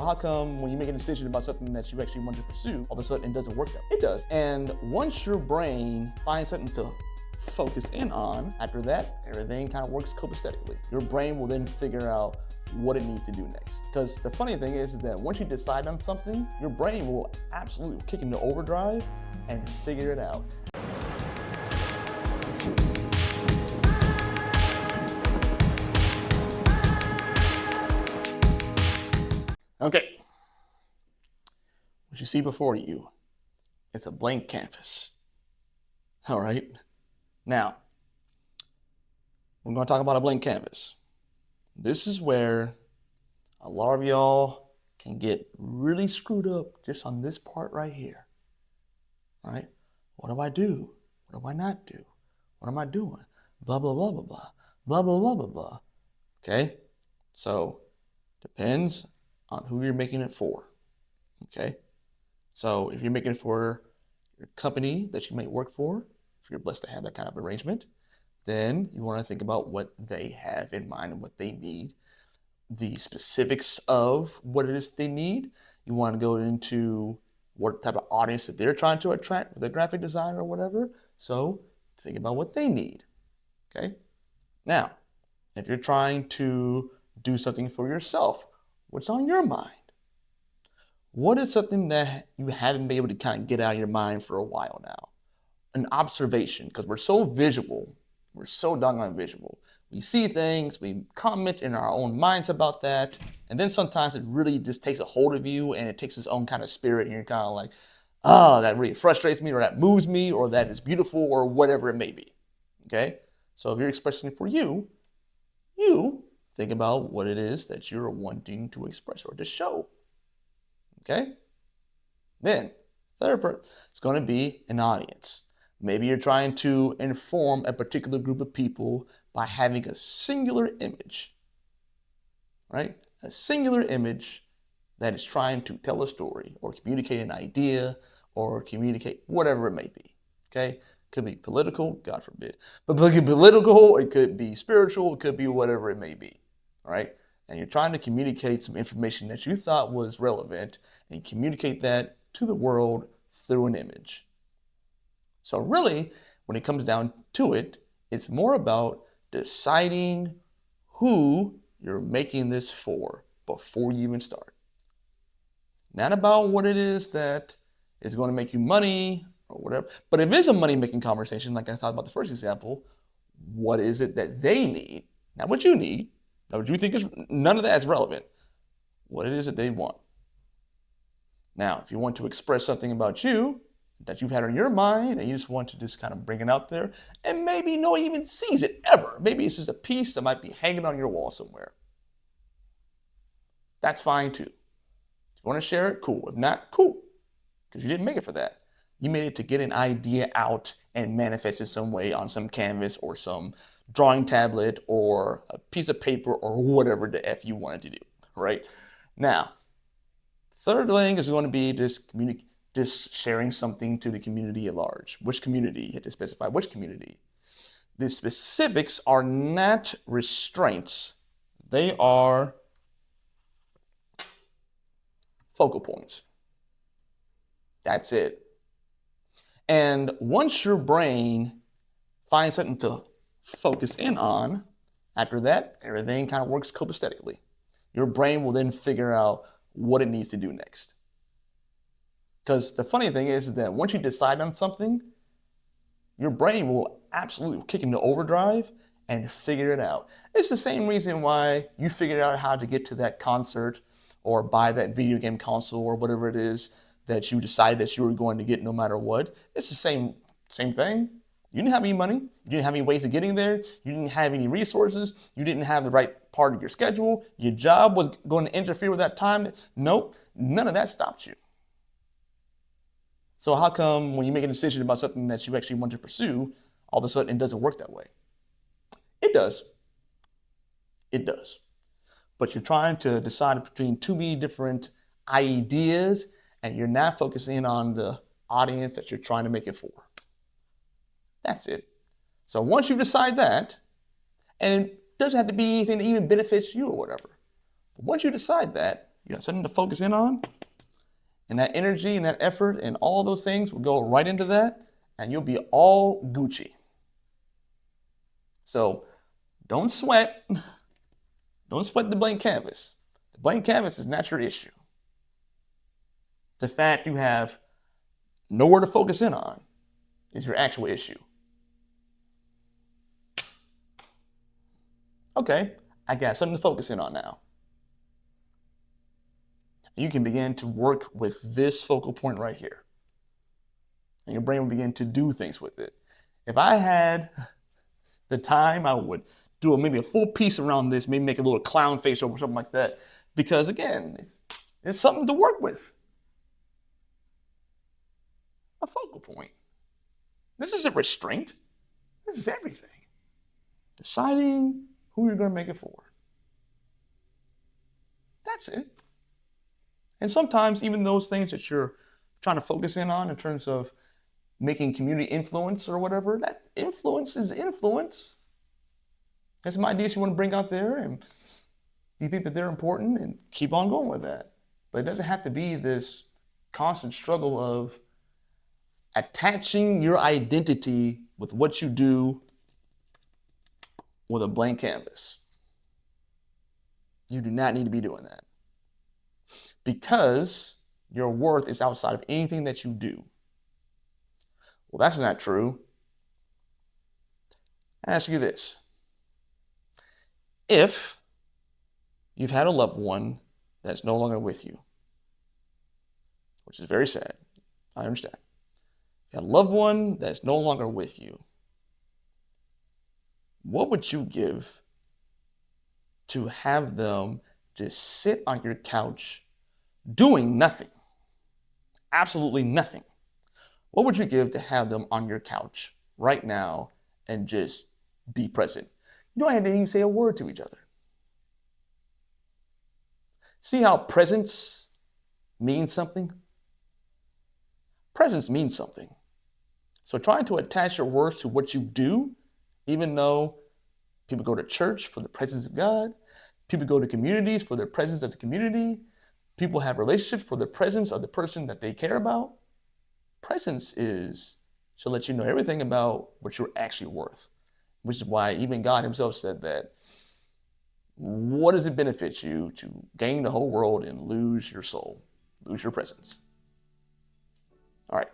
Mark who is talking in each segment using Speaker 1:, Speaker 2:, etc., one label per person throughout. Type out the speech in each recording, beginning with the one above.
Speaker 1: how come when you make a decision about something that you actually want to pursue, all of a sudden it doesn't work that way? It does. And once your brain finds something to focus in on, after that, everything kind of works copacetically. Your brain will then figure out what it needs to do next. Because the funny thing is that once you decide on something, your brain will absolutely kick into overdrive and figure it out. Okay, what you see before you, it's a blank canvas. All right, now, we're gonna talk about a blank canvas. This is where a lot of y'all can get really screwed up just on this part right here, right? What do I do? What do I not do? What am I doing? Blah, blah, blah, blah, blah, blah, blah, blah, blah, blah. Okay, so depends on who you're making it for, okay? So if you're making it for your company that you might work for, if you're blessed to have that kind of arrangement, then you want to think about what they have in mind and what they need, the specifics of what it is they need. You want to go into what type of audience that they're trying to attract with a graphic designer or whatever. So think about what they need, okay? Now, if you're trying to do something for yourself, what's on your mind? What is something that you haven't been able to kind of get out of your mind for a while now? An observation, because we're so visual. We're so doggone visual. We see things, we comment in our own minds about that, and then sometimes it really just takes a hold of you and it takes its own kind of spirit, and you're kind of like, oh, that really frustrates me, or that moves me, or that is beautiful, or whatever it may be, okay? So if you're expressing it for you, think about what it is that you're wanting to express or to show, okay? Then, third part, it's going to be an audience. Maybe you're trying to inform a particular group of people by having a singular image, right? A singular image that is trying to tell a story or communicate an idea or communicate whatever it may be, okay? Could be political, God forbid. But it could be political, it could be spiritual, it could be whatever it may be, all right? And you're trying to communicate some information that you thought was relevant and communicate that to the world through an image. So really, when it comes down to it, it's more about deciding who you're making this for before you even start. Not about what it is that is going to make you money or whatever. But if it's a money-making conversation, like I thought about the first example, what is it that they need? Not what you need. Not what you think is, none of that is relevant. What it is that they want. Now, if you want to express something about you that you've had on your mind and you just want to just kind of bring it out there, and maybe no one even sees it ever. Maybe it's just a piece that might be hanging on your wall somewhere. That's fine too. If you want to share it, cool. If not, cool. Because you didn't make it for that. You made it to get an idea out and manifest in some way on some canvas or some drawing tablet or a piece of paper or whatever the F you wanted to do, right? Now, third thing is going to be just sharing something to the community at large. Which community? You have to specify which community. The specifics are not restraints. They are focal points. That's it. And once your brain finds something to focus in on, after that, everything kind of works copacetically. Your brain will then figure out what it needs to do next. Because the funny thing is that once you decide on something, your brain will absolutely kick into overdrive and figure it out. It's the same reason why you figured out how to get to that concert or buy that video game console or whatever it is that you decided that you were going to get no matter what. It's the same thing. You didn't have any money. You didn't have any ways of getting there. You didn't have any resources. You didn't have the right part of your schedule. Your job was going to interfere with that time. Nope, none of that stopped you. So how come when you make a decision about something that you actually want to pursue, all of a sudden it doesn't work that way? It does. It does. But you're trying to decide between too many different ideas and you're not focusing on the audience that you're trying to make it for. That's it. So once you decide that, and it doesn't have to be anything that even benefits you or whatever, but once you decide that, You got something to focus in on, and that energy and that effort and all those things will go right into that, and you'll be all Gucci. So don't sweat. Don't sweat the blank canvas. The blank canvas is not your issue. The fact you have nowhere to focus in on is your actual issue. Okay, I got something to focus in on now. You can begin to work with this focal point right here. And your brain will begin to do things with it. If I had the time, I would do maybe a full piece around this, maybe make a little clown face over something like that. Because again, it's something to work with. A focal point. This isn't restraint. This is everything. Deciding who you're going to make it for. That's it. And sometimes even those things that you're trying to focus in on in terms of making community influence or whatever, that influence is influence. There's some ideas you want to bring out there and you think that they're important, and keep on going with that. But it doesn't have to be this constant struggle of attaching your identity with what you do with a blank canvas. You do not need to be doing that. Because your worth is outside of anything that you do. Well, that's not true. I ask you this. If you've had a loved one that's no longer with you, which is very sad, I understand. You had a loved one that's no longer with you, what would you give to have them just sit on your couch doing nothing? Absolutely nothing. What would you give to have them on your couch right now and just be present? You don't have to even say a word to each other. See how presence means something? Presence means something. So trying to attach your worth to what you do, even though people go to church for the presence of God, people go to communities for the presence of the community, people have relationships for the presence of the person that they care about. Presence should let you know everything about what you're actually worth, which is why even God himself said that, what does it benefit you to gain the whole world and lose your soul, lose your presence? All right,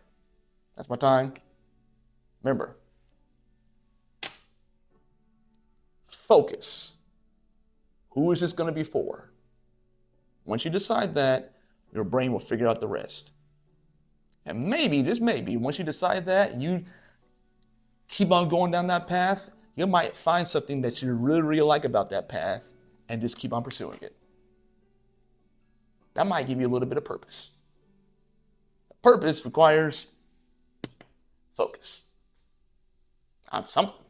Speaker 1: that's my time. Remember, focus. Who is this going to be for? Once you decide that, your brain will figure out the rest. And maybe, just maybe, once you decide that, you keep on going down that path, you might find something that you really, really like about that path and just keep on pursuing it. That might give you a little bit of purpose. Purpose requires focus on something.